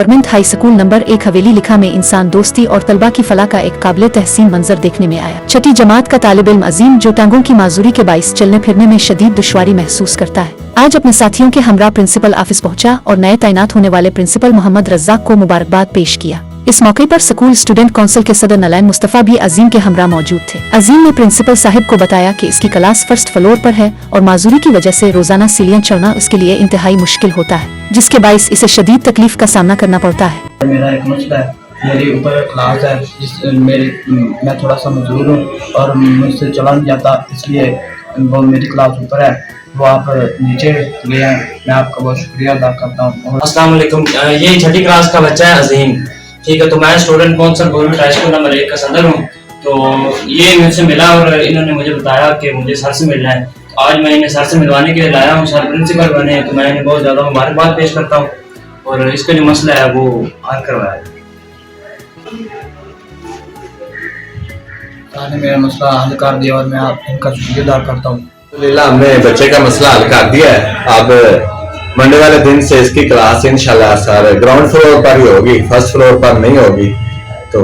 Government high school number 1 हवेली लिखा में इंसान दोस्ती और तलबा की फलाह का एक काबिल तहसीन मंजर देखने में आया। छठी जमात का तालिब इल्म अजीम जो टांगों की माजूरी के बाइस चलने फिरने में शदीद दुश्वारी महसूस करता है, आज अपने साथियों के हमरा प्रिंसिपल ऑफिस पहुंचा और नए तैनात होने वाले प्रिंसिपल मोहम्मद रज्जाक को मुबारकबाद पेश किया। इस मौके पर स्कूल स्टूडेंट काउंसिल के सदर नलैन मुस्तफा भी अजीम के हमरा मौजूद थे। अजीम ने प्रिंसिपल साहिब को बताया कि इसकी क्लास फर्स्ट फ्लोर पर है और माजूरी की वजह से रोजाना सीढ़ियां चढ़ना उसके लिए इंतहाई मुश्किल होता है, जिसके बाइस इसे शदीद तकलीफ का सामना करना पड़ता है। मेरा एक मसला है, मेरी ऊपर क्लास है, मैं थोड़ा सा मजबूर हूँ और मुझसे चला नहीं जाता, इसलिए वो मेरी क्लास ऊपर है, वो आप नीचे गए हैं। मैं आपका बहुत शुक्रिया अदा करता हूँ। अस्सलाम वालेकुम। ये छठी क्लास का बच्चा है अजीम, ठीक है। तो मैं student council government high school number 1 का सदर हूँ। तो ये मुझसे मिला और इन्होंने मुझे बताया कि मुझे सर से मिलना है। तो आज मैं इन्हें सर से मिलवाने के लिए लाया हूँ। सर प्रिंसिपल बने हैं, तो मैं इन्हें बहुत ज़्यादा मुबारकबाद पेश करता हूँ और इसका जो मसला है वो हल करवाया है। ने मेरा मसला हल कर दिया और मैं आप इनका शुक्रिया अदा करता हूँ। हमने बच्चे का मसला हल कर दिया है। अब मंडे वाले दिन से इसकी क्लास इंशाल्लाह सर ग्राउंड फ्लोर पर ही होगी, फर्स्ट फ्लोर पर नहीं होगी। तो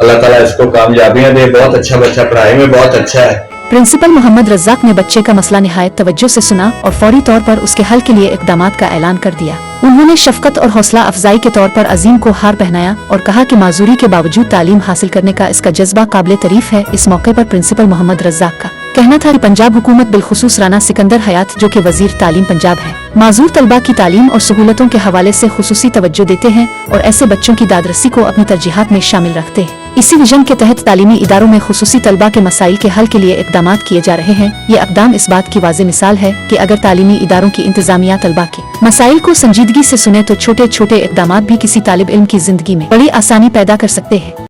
अल्लाह ताला इसको कामयाबियां दे। बहुत अच्छा बच्चा, पढ़ाई में बहुत अच्छा है। प्रिंसिपल मोहम्मद रज्जाक ने बच्चे का मसला निहायत तवज्जो से सुना और फौरी तौर पर उसके हल के लिए इक़दामात का ऐलान कर दिया। उन्होंने शफकत और हौसला अफजाई के तौर पर अजीम को हार पहनाया और कहा कि माजूरी के बावजूद तालीम हासिल करने का इसका जज्बा काबिल तारीफ है। इस मौके पर प्रिंसिपल मोहम्मद रज्जाक का कहना था कि पंजाब हुकूमत बिलखुसूस राना सिकंदर हयात जो कि वजीर तालीम पंजाब है, माजूर तलबा की तालीम और सहूलतों के हवाले से खुसूसी तवज्जो देते हैं और ऐसे बच्चों की दादरसी को अपनी तरजीहात में शामिल रखते हैं। इसी विजन के तहत तालीमी इदारों में खुसूसी तलबा के मसाइल के हल के लिए इक़दामात किए जा रहे हैं। ये इक़दाम इस बात की वाज़ेह मिसाल है कि अगर तालीमी इदारों की इंतजामिया तलबा के मसाइल को संजीदगी से सुने तो छोटे छोटे इक़दामात भी किसी तालिब इल्म की जिंदगी में बड़ी आसानी पैदा कर सकते हैं।